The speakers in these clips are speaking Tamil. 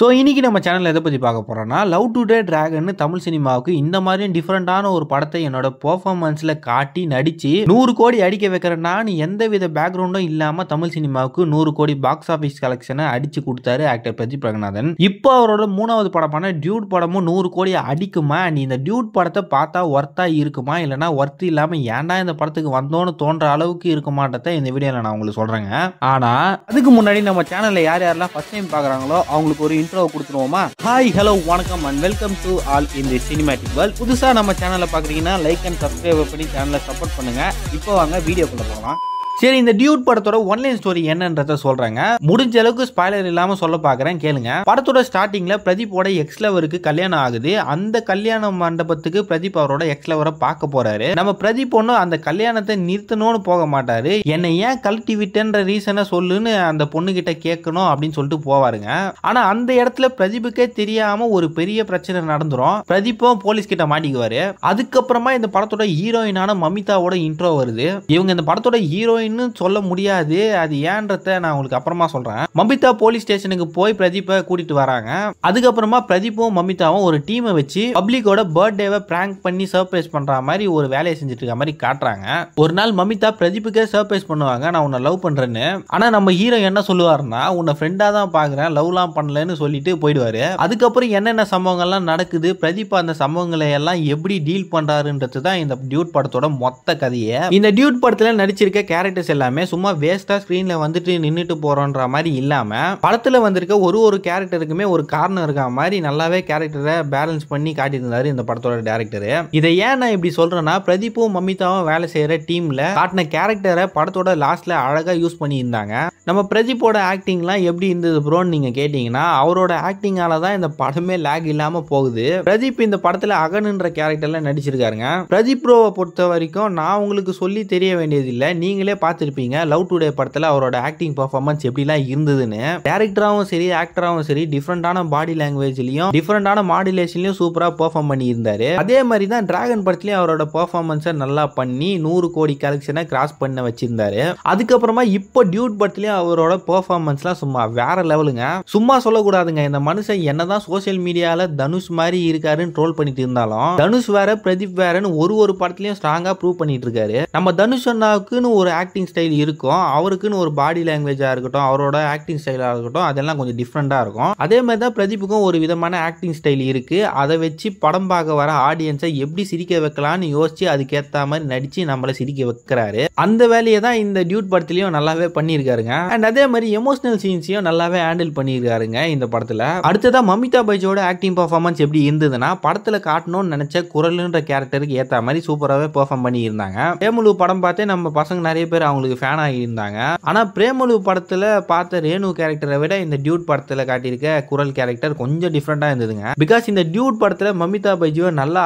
ஸோ இன்னைக்கு நம்ம சேனல்ல எதை பத்தி பார்க்க போறோம்னா, லவ் டுடே டிராகன்னு தமிழ் சினிமாவுக்கு இந்த மாதிரியும் டிஃபரெண்டான ஒரு படத்தை என்னோட பெர்ஃபார்மன்ஸ்ல காட்டி நடிச்சு 100 கோடி அடிக்க வைக்கிற நான் எந்தவித பேக்ரவுண்டும் இல்லாம தமிழ் சினிமாவுக்கு 100 கோடி பாக்ஸ் ஆபீஸ் கலெக்ஷனை அடிச்சு கொடுத்தாரு ஆக்டர் பிரதீப் ரங்கநாதன். இப்போ அவரோட 3வது படமான டியூட் படமும் 100 கோடி அடிக்குமா? நீ இந்த டியூட் படத்தை பார்த்தா ஒர்த்தா இருக்குமா, இல்லைன்னா ஒர்த் இல்லாம ஏன்டா இந்த படத்துக்கு வந்தோன்னு தோன்ற அளவுக்கு இருக்குமாட்டத இந்த வீடியோல நான் உங்களுக்கு சொல்றேங்க. ஆனா அதுக்கு முன்னாடி நம்ம சேனல்ல யார் யாரெல்லாம் ஃபர்ஸ்ட் டைம் பாக்குறாங்களோ அவங்களுக்கு ஒரு இன்ட்ரோ கொடுத்துருவோமா? ஹாய், ஹலோ, வணக்கம் and welcome to all in the cinematic world. புதுசா நம்ம சேனலை பாக்குறீங்கன்னா லைக் அண்ட் சப்ஸ்கிரைப் பண்ணி சேனலை சப்போர்ட் பண்ணுங்க. இப்போ வாங்க வீடியோக்குள்ள போகலாம். சரி, இந்த டியூட் படத்தோட ஒன்லைன் ஸ்டோரி என்னன்றத சொல்றேங்க. முடிஞ்ச அளவுக்கு ஸ்பாய்லர் இல்லாம சொல்ல பாக்குறேன், கேளுங்க. படத்தோட ஸ்டார்டிங்ல பிரதீப்போட எக்ஸ் லவருக்கு கல்யாணம் ஆகுது. அந்த கல்யாண மண்டபத்துக்கு பிரதீப் அவரோட எக்ஸ் லவரை பார்க்க போறாரு. நம்ம பிரதீப் ஒன்னும் அந்த கல்யாணத்தை நிறுத்தணும்னு போக மாட்டாரு. என்னை ஏன் கழட்டி விட்டேன்ற ரீசனை சொல்லுன்னு அந்த பொண்ணு கிட்ட கேட்கணும் அப்படின்னு சொல்லிட்டு போவாருங்க. ஆனா அந்த இடத்துல பிரதீப்புக்கே தெரியாம ஒரு பெரிய பிரச்சனை நடந்துரும். பிரதீப்பும் போலீஸ் கிட்ட மாட்டிக்குவாரு. அதுக்கப்புறமா இந்த படத்தோட ஹீரோயினான மமிதாவோட இன்ட்ரோ வருது. இவங்க இந்த படத்தோட ஹீரோயின் சொல்ல முடியாது, அது ஏன்றத நான் உங்களுக்கு அப்புறமா சொல்றேன். மமிதா போலீஸ் ஸ்டேஷனுக்கு போய் பிரதீப்பை கூட்டிட்டு வராங்க. அதுக்கப்புறமா பிரதீப்பும் மமிதாவும் ஒரு டீமை வச்சு பப்ளிக்கோட பர்த்டேவை பிராங்க் பண்ணி சர்ப்ரைஸ் பண்ற மாதிரி ஒரு வேலையை செஞ்சுட்டு இருக்க மாதிரி காட்டுறாங்க. ஒரு நாள் மமிதா பிரதீப்புக்கே சர்ப்ரைஸ் பண்ணுவாங்க, நான் உன்னை லவ் பண்றேன்னு. ஆனா நம்ம ஹீரோ என்ன சொல்லுவாருன்னா, உன்னை ஃப்ரெண்டா தான் பாக்குறேன், லவ்லாம் பண்ணலன்னு சொல்லிட்டு போயிடுவாரு. அதுக்கப்புறம் என்னென்ன சம்பவங்கள்லாம் நடக்குது, பிரதீப் அந்த சம்பவங்களை எல்லாம் எப்படி டீல் பண்றாருன்றது தான் இந்த டியூட் படத்தோட மொத்த கதையே. இந்த டியூட் படத்துல நடிச்சிருக்க கேரக்டர்ஸ் எல்லாமே சும்மா வேஸ்டா ஸ்கிரீன்ல வந்துட்டு நின்னுட்டு போறோன்ற மாதிரி இல்லாம, படத்துல வந்திருக்க ஒரு கேரக்டருக்குமே ஒரு காரணம் இருக்க மாதிரி நல்லாவே கேரக்டரை பேலன்ஸ் பண்ணி காட்டியிருந்தாரு இந்த படத்தோட டைரக்டர். இதை ஏன் நான் இப்படி சொல்றேன்னா, பிரதீப்பும் மமிதாவும் வேலை செய்யற டீம்ல காட்டின கேரக்டரை படத்தோட லாஸ்ட்ல அழகா யூஸ் பண்ணி இருந்தாங்க. நம்ம பிரதீப்போட ஆக்டிங்லாம் எப்படி இருந்தது ப்ரோன்னு நீங்க கேட்டீங்கன்னா, அவரோட ஆக்டிங்கால தான் இந்த படமே லேக் இல்லாம போகுது. பிரதீப் இந்த படத்துல அகன்ன்ற கேரக்டர்ல நடிச்சிருக்காருங்க. பிரதீப் ப்ரோவை பொறுத்த வரைக்கும் நான் உங்களுக்கு சொல்லி தெரிய வேண்டியது இல்லை, நீங்களே பார்த்திருப்பீங்க லவ் டுடே படத்துல அவரோட ஆக்டிங் பெர்ஃபார்மன்ஸ் எப்படிலாம் இருந்ததுன்னு. டைரக்டராகவும் சரி ஆக்டராகவும் சரி டிஃப்ரெண்டான பாடி லாங்குவேஜ்லயும் டிஃப்ரெண்டான மாடுலேஷன்லயும் சூப்பரா பெர்ஃபார்ம் பண்ணி இருந்தாரு. அதே மாதிரி தான் டிராகன் படத்துலயும் அவரோட பெர்ஃபார்மன்ஸை நல்லா பண்ணி 100 கோடி கலெக்ஷனை கிராஸ் பண்ண வச்சிருந்தாரு. அதுக்கப்புறமா இப்போ டியூட் படத்துலயும் அவரோட பெர்ஃபார்மன்ஸ்லாம் சும்மா வேற லெவலுங்க. சும்மா சொல்லக்கூடாதுங்க, இந்த மனுஷன் என்னதான் சோசியல் மீடியால தனுஷ் மாதிரி இருக்காருன்னு ட்ரோல் பண்ணிட்டு இருந்தாலும், தனுஷ் வேற பிரதீப் வேறன்னு ஒரு படத்துலயும் ஸ்ட்ராங்கா ப்ரூவ் பண்ணிட்டு இருக்காரு. நம்ம தனுஷ் அண்ணாவுக்குன்னு ஒரு ஆக்டிங் ஸ்டைல் இருக்கும், அவருக்குன்னு ஒரு பாடி லாங்குவேஜா இருக்கட்டும், அவரோட ஆக்டிங் ஸ்டைலா இருக்கட்டும், அதெல்லாம் கொஞ்சம் டிஃப்ரெண்டா இருக்கும். அதே மாதிரி தான் பிரதீப்புக்கும் ஒரு விதமான ஆக்டிங் ஸ்டைல் இருக்கு. அதை வச்சு படம் பார்க்க வர ஆடியன்ஸை எப்படி சிரிக்க வைக்கலாம்னு யோசிச்சு அதுக்கேற்ற மாதிரி நடிச்சு நம்மளை சிரிக்க வைக்கிறாரு. அந்த வேலையை தான் இந்த டியூட் படத்துலயும் நல்லாவே பண்ணியிருக்காருங்க. அண்ட் அதே மாதிரி எமோஷனல் சீன்ஸையும் நல்லாவே ஹேண்டில் பண்ணியிருக்காருங்க இந்த படத்துல. அடுத்ததா மமிதா பைஜோட ஆக்டிங் பெர்ஃபார்மன்ஸ் எப்படி இருந்ததுன்னா, படத்துல காட்டணும்னு நினைச்ச குரல்ன்ற கேரக்டருக்கு ஏற்ற மாதிரி சூப்பராகவே பெர்ஃபார்ம் பண்ணி இருந்தாங்க. பிரேமலு படம் பார்த்தே நம்ம பசங்க நிறைய பேர் அவங்களுக்கு ஃபேன் ஆகி இருந்தாங்க. ஆனா பிரேமலு படத்துல பார்த்த ரேணு கேரக்டரை விட இந்த டியூட் படத்துல காட்டியிருக்க குரல் கேரக்டர் கொஞ்சம் டிஃப்ரெண்டா இருந்ததுங்க. பிகாஸ் இந்த டியூட் படத்துல மமிதா பைஜுவை நல்லா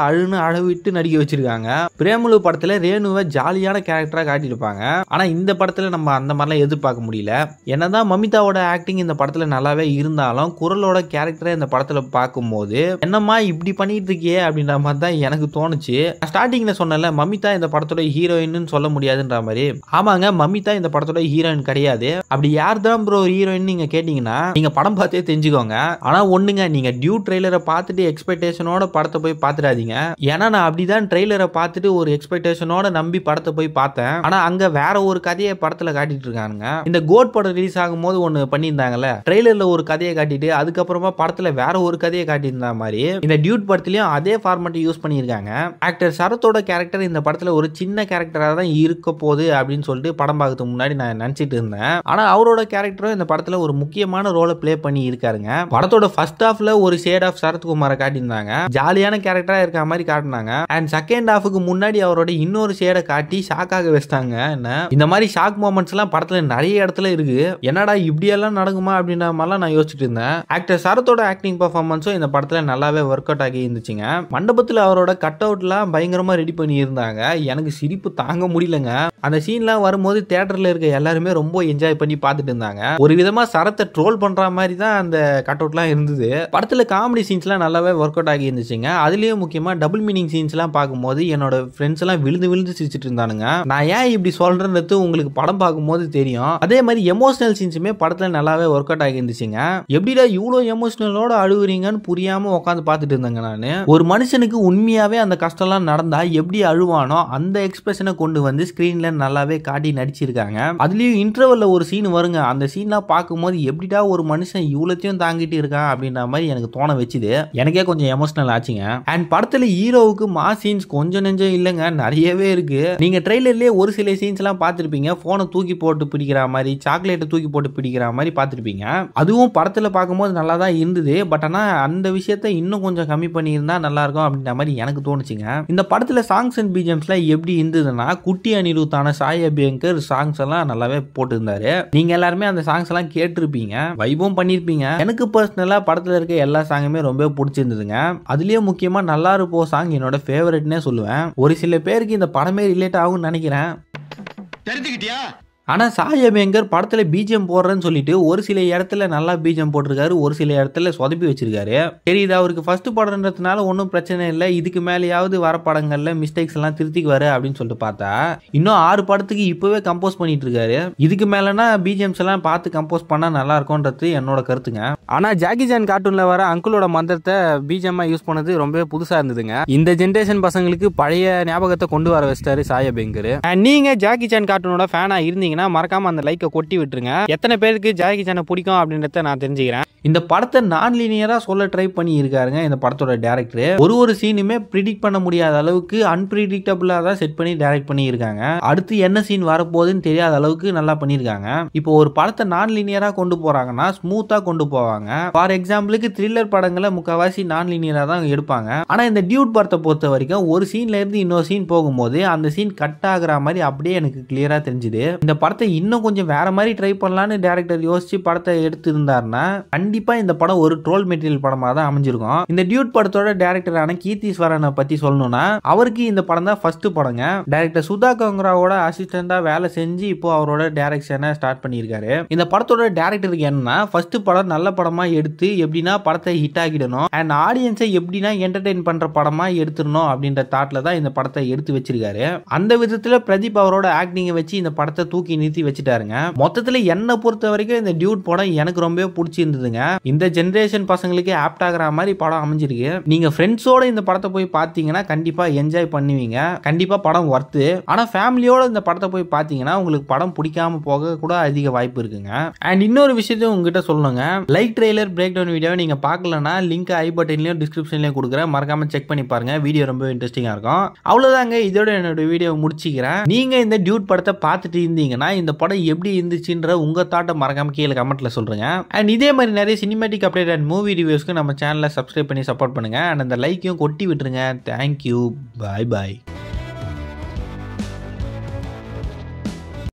அழுவிட்டு நடிக்க வச்சிருக்காங்க. பிரேமலு படத்துல ரேணுவை ஜாலியான கேரக்டரா காட்டியிருப்பாங்க. ஆனா இந்த படத்துல நம்ம அந்த மாதிரிலாம் எதிர்பார்க்க முடியல. என்னதான் மமிதாவோட ஆக்டிங் இந்த படத்துல நல்லாவே இருந்தாலும் குரலோட கேரக்டரை இந்த படத்துல பார்க்கும்போது என்னம்மா இப்படி பண்ணிட்டு இருக்கியே அப்படின்ற மாதிரி தான் எனக்கு தோணுச்சு. ஸ்டார்டிங்ல சொன்னல மமிதா இந்த படத்தோட ஹீரோயின் சொல்ல முடியாதுன்ற மாதிரி. ஆமாங்க, மமிதா இந்த படத்தோட ஹீரோயின் கிடையாது. அப்படி யார் தான் ப்ரோ ஹீரோயின் நீங்க கேட்டீங்கன்னா, நீங்க படம் பார்த்தே தெரிஞ்சுக்கோங்க. ஆனா ஒண்ணுங்க, நீங்க டியூட் ட்ரெய்லரை பார்த்துட்டு எக்ஸ்பெக்டேஷனோட படத்தை போய் பார்த்துடாதீங்க. ஏன்னா நான் அப்படிதான் ட்ரெய்லரை பார்த்துட்டு ஒரு எக்ஸ்பெக்டேஷனோட நம்பி படத்தை போய் பார்த்தேன். ஆனா அங்க வேற ஒரு கதையை படத்துல காட்டிட்டு இருக்காங்க. இந்த கோட் படம் ரிலீஸ் ஆகும் போது ஒன்னு பண்ணியிருந்தாங்கல்ல, ட்ரெய்லர்ல ஒரு கதையை காட்டிட்டு அதுக்கப்புறமா படத்துல வேற ஒரு கதையை காட்டியிருந்த மாதிரி இந்த டியூட் படத்துலயும் அதே ஃபார்மேட்டை யூஸ் பண்ணியிருக்காங்க. ஆக்டர் சரத்தோட கேரக்டர் இந்த படத்துல ஒரு சின்ன கேரக்டரா தான் இருக்க போகுது அப்படின்னு சொல்லிட்டு படம் பார்க்கறதுக்கு முன்னாடி நான் நினைச்சிட்டு இருந்தேன். ஆனா அவரோட கேரக்டரும் இந்த படத்துல ஒரு முக்கியமான ரோலை பிளே பண்ணி இருக்காருங்க. படத்தோட ஃபர்ஸ்ட் ஹாஃப்ல ஒரு ஷேட் ஆஃப் சரத்குமாரை காட்டியிருந்தாங்க, ஜாலியான கேரக்டரா இருக்க மாதிரி காட்டினாங்க. அண்ட் செகண்ட் ஹாஃபுக்கு முன்னாடி அவரோட இன்னொரு ஷேடை காட்டி ஷாக்காக வச்சிட்டாங்க. என்ன இந்த மாதிரி ஷாக் மொமெண்ட்ஸ் எல்லாம் படத்துல நிறைய இடத்துல இருக்கு. என்னடா இப்படி எல்லாம் நடக்குமா அப்படின்ற மாதிரிலாம் நான் யோசிச்சுட்டு இருந்தேன். ஆக்டர் சரத்தோட ஆக்டிங் பெர்ஃபார்மன்ஸும் இந்த படத்துல நல்லாவே ஒர்க் அவுட் ஆகி இருந்துச்சுங்க. மண்டபத்துல அவரோட கட் அவுட்லாம் பயங்கரமா ரெடி பண்ணி இருந்தாங்க. எனக்கு சிரிப்பு தாங்க முடியலங்க. அந்த சீன்லாம் சீன்லாம் வரும்போது தியேட்டர்ல இருக்க எல்லாருமே ரொம்ப என்ஜாய் பண்ணி பார்த்துட்டு இருந்தாங்க. ஒரு விதமா சரத்தை ட்ரோல் பண்ற மாதிரி தான் அந்த கட் அவுட்லாம் இருந்தது. படத்துல காமெடி சீன்ஸ்லாம் நல்லாவே ஒர்க் அவுட் ஆகி இருந்துச்சுங்க. அதுலயும் முக்கியமா டபுள் மீனிங் சீன்ஸ்லாம் பார்க்கும்போது என்னோட ஃப்ரெண்ட்ஸ் எல்லாம் விழுந்து விழுந்து சிரிச்சிட்டு இருந்தானுங்க. நான் ஏன் இப்படி சொல்றேன்றது உங்களுக்கு படம் பார்க்கும்போது தெரியும். அதே மாதிரி எமோஷனல் சீன்ஸுமே படத்துல நல்லாவே ஒர்க் அவுட் ஆகி இருந்துச்சுங்க. எப்படிடா இவ்வளோ எமோஷனலோட அழுகுறீங்கன்னு புரியாம உட்காந்து பார்த்துட்டு இருந்தாங்க. நானு ஒரு மனுஷனுக்கு உண்மையாவே அந்த கஷ்டம்லாம் நடந்தா எப்படி அழுவானோ அந்த எக்ஸ்பிரஷனை கொண்டு வந்து ஸ்கிரீன்ல நல்லாவே காட்டி நடிச்சிருக்காங்க. அதுலயும் இன்டர்வல்ல ஒரு சீன் வருங்க. அந்த சீன்லாம் பார்க்கும்போது எப்படிடா ஒரு மனுஷன் இவ்வளத்தையும் தாங்கிட்டு இருக்கான் அப்படின்ற மாதிரி எனக்கு தோண வச்சுது. எனக்கே கொஞ்சம் எமோஷனல் ஆச்சுங்க. அண்ட் படத்துல ஹீரோவுக்கு மாஸ் சீன்ஸ் கொஞ்சம் நெஞ்சம் இல்லைங்க, நிறையவே இருக்கு. நீங்க ட்ரெய்லர்லயே ஒரு சில சீன்ஸ் எல்லாம் பார்த்திருப்பீங்க. போனை தூக்கி போட்டு பிடிக்கிற மாதிரி, சாக்லேட்டை தூக்கி போட்டு பிடிக்கிற மாதிரி பார்த்திருப்பீங்க. அதுவும் படத்துல பார்க்கும்போது நல்லா தான் இருந்தது. பட் ஆனா அந்த விஷயத்தை இன்னும் கொஞ்சம் கம்மி பண்ணியிருந்தா நல்லா இருக்கும் அப்படின்ற மாதிரி எனக்கு தோணுச்சுங்க. இந்த படத்துல சாங்ஸ் அண்ட் பிஜிஎம்ஸ்லாம் எப்படி இருந்ததுன்னா, குட்டி அனிருத்தான சாய் அபியங்கர் சாங்ஸ் எல்லாம் நல்லாவே போட்டு இருந்தாரு. நீங்க எல்லாருமே அந்த சாங்ஸ் எல்லாம் கேட்டிருப்பீங்க, வைபும் பண்ணிருப்பீங்க. எனக்கு பர்சனலா படத்துல இருக்க எல்லா சாங்குமே ரொம்ப பிடிச்சிருந்ததுங்க. அதுலயும் முக்கியமா நல்லா இருப்போ சாங் என்னோட ஃபேவரட்னே சொல்லுவேன். ஒரு சில பேருக்கு இந்த படமே ரிலேட் ஆகும்னு நினைக்கிறேன். தெரிஞ்சுக்கிட்டியா? ஆனா சாய் அபியங்கர் படத்துல பிஜிஎம் போடுறேன்னு சொல்லிட்டு ஒரு சில இடத்துல நல்லா பிஜிஎம் போட்டிருக்காரு, ஒரு சில இடத்துல சொதப்பி வச்சிருக்காரு. சரி, இது அவருக்கு ஃபர்ஸ்ட் படம்ன்றதுனால ஒன்றும் பிரச்சனை இல்லை, இதுக்கு மேலேயாவது வர படங்கள்ல மிஸ்டேக்ஸ் எல்லாம் திருத்திக்குவாரு அப்படின்னு சொல்லிட்டு பார்த்தா இன்னும் 6 படத்துக்கு இப்பவே கம்போஸ் பண்ணிட்டு இருக்காரு. இதுக்கு மேலனா பிஜிஎம்ஸ் எல்லாம் பார்த்து கம்போஸ் பண்ணா நல்லா இருக்கும்ன்றது என்னோட கருத்துங்க. ஆனா ஜாக்கி சான் கார்ட்டூன்ல வர அங்கிளோட மந்திரத்தை பிஜிஎம் யூஸ் பண்ணது ரொம்பவே புதுசா இருந்ததுங்க. இந்த ஜென்ரேஷன் பசங்களுக்கு பழைய ஞாபகத்தை கொண்டு வர வச்சிட்டாரு சாய் அபியங்கர். நீங்க ஜாக்கி சான் கார்ட்டூனோட ஃபேனா இருந்தீங்க மறக்காம அந்த லைக்கை கொட்டி விட்டுருங்க. எத்தனை பேருக்கு ஜாக்கி சானை பிடிக்கும் அப்படின்றத நான் தெரிஞ்சுக்கிறேன். இந்த படத்தை நான் லீனியரா சொல்ல ட்ரை பண்ணி இருக்காருங்க இந்த படத்தோட டைரக்டர். ஒரு சீனுமே ப்ரிடிக்ட் பண்ண முடியாத அளவுக்கு அன்பிரிடிக்டபிளா தான் செட் பண்ணி டைரக்ட் பண்ணி இருக்காங்க. அடுத்து என்ன சீன் வரப்போகுதுன்னு தெரியாத அளவுக்கு நல்லா பண்ணிருக்காங்க. இப்போ ஒரு படத்தை நான் லீனியரா கொண்டு போறாங்கன்னா ஸ்மூத்தா கொண்டு போவாங்க. ஃபார் எக்ஸாம்பிளுக்கு த்ரில்லர் படங்களை முக்காவாசி நான் லீனியரா தான் எடுப்பாங்க. ஆனா இந்த டியூட் படத்தை பொறுத்த வரைக்கும் ஒரு சீன்ல இருந்து இன்னொரு சீன் போகும்போது அந்த சீன் கட் ஆகுற மாதிரி அப்படியே எனக்கு கிளியரா தெரிஞ்சுது. இந்த படத்தை இன்னும் கொஞ்சம் வேற மாதிரி ட்ரை பண்ணலான்னு டைரக்டர் யோசிச்சு படத்தை எடுத்து இருந்தாருன்னா கண்டிப்பா இந்த படம் ஒரு ட்ரோல் மெட்டீரியல் படமா தான் அமைஞ்சிருக்கும். இந்த டியூட் படத்தோட டைரக்டரான கீர்த்திஸ்வரனை பத்தி சொல்லணும்னா அவருக்கு இந்த படம் தான் ஃபர்ஸ்ட் படங்க. டைரக்டர் சுதா கங்கராவோட அசிஸ்டண்டா வேலை செஞ்சு இப்போ அவரோட டைரக்ஷனை ஸ்டார்ட் பண்ணியிருக்காரு. இந்த படத்தோட டைரக்டருக்கு என்னன்னா ஃபர்ஸ்ட் படம் நல்ல படமா எடுத்து எப்படின்னா படத்தை ஹிட் ஆகிடணும் அண்ட் ஆடியன்ஸை எப்படின்னா என்டர்டெயின் பண்ற படமா எடுத்துடணும் அப்படின்ற தாட்ல தான் இந்த படத்தை எடுத்து வச்சிருக்காரு. அந்த விதத்துல பிரதீப் அவரோட ஆக்டிங்கை வச்சு இந்த படத்தை தூக்கி நிறுத்தி வச்சுட்டாருங்க. மொத்தத்துல என்ன பொறுத்த வரைக்கும் இந்த டியூட் படம் எனக்கு ரொம்பவே பிடிச்சிருந்ததுங்க. இந்த ஜெனரேஷன் பசங்களுக்கு ஆப்ட் ஆகிற மாதிரி படம் அமைஞ்சிருக்கு. நீங்க ஃப்ரெண்ட்ஸோட இந்த படத்தை போய் பார்த்தீங்கன்னா கண்டிப்பா என்ஜாய் பண்ணுவீங்க. கண்டிப்பா படம் வர்த்து. ஆனா ஃபேமிலியோட இந்த படத்தை போய் பார்த்தீங்கன்னா உங்களுக்கு படம் பிடிக்காம போக கூட அதிக வாய்ப்பு இருக்குங்க. அண்ட் இன்னொரு விஷயத்தையும் உங்ககிட்ட சொல்லணுங்க. லைக் ட்ரெய்லர் பிரேக் டவுன் வீடியோவை நீங்க பார்க்கலன்னா லிங்க் ஐ பட்டன்லயும் டிஸ்கிரிப்ஷன்லயும் கொடுக்குறேன். மறக்காம செக் பண்ணி பாருங்க. வீடியோ ரொம்ப இன்ட்ரெஸ்டிங்கா இருக்கும். அவ்வளவுதாங்க, இதோட என்னோட வீடியோ முடிச்சுக்கிறேன். நீங்க இந்த டியூட் படத்தை பார்த்துட்டு இருந்தீங்கன்னா இந்த படம் எப்படி இருந்துச்சுன்ற உங்க தாட்டை மறக்காம கீழே கமெண்ட்ல சொல்றேங்க. அண்ட் இதே மாதிரி நிறைய சினிமேட்டிக் அப்டேட் அண்ட் மூவி ரிவ்யூஸ்க்கு நம்ம சேனலை சப்ஸ்கிரைப் பண்ணி சப்போர்ட் பண்ணுங்க. அண்ட் அந்த லைக்கையும் கொட்டி விட்டுருங்க. தேங்க்யூ. பாய் பாய்.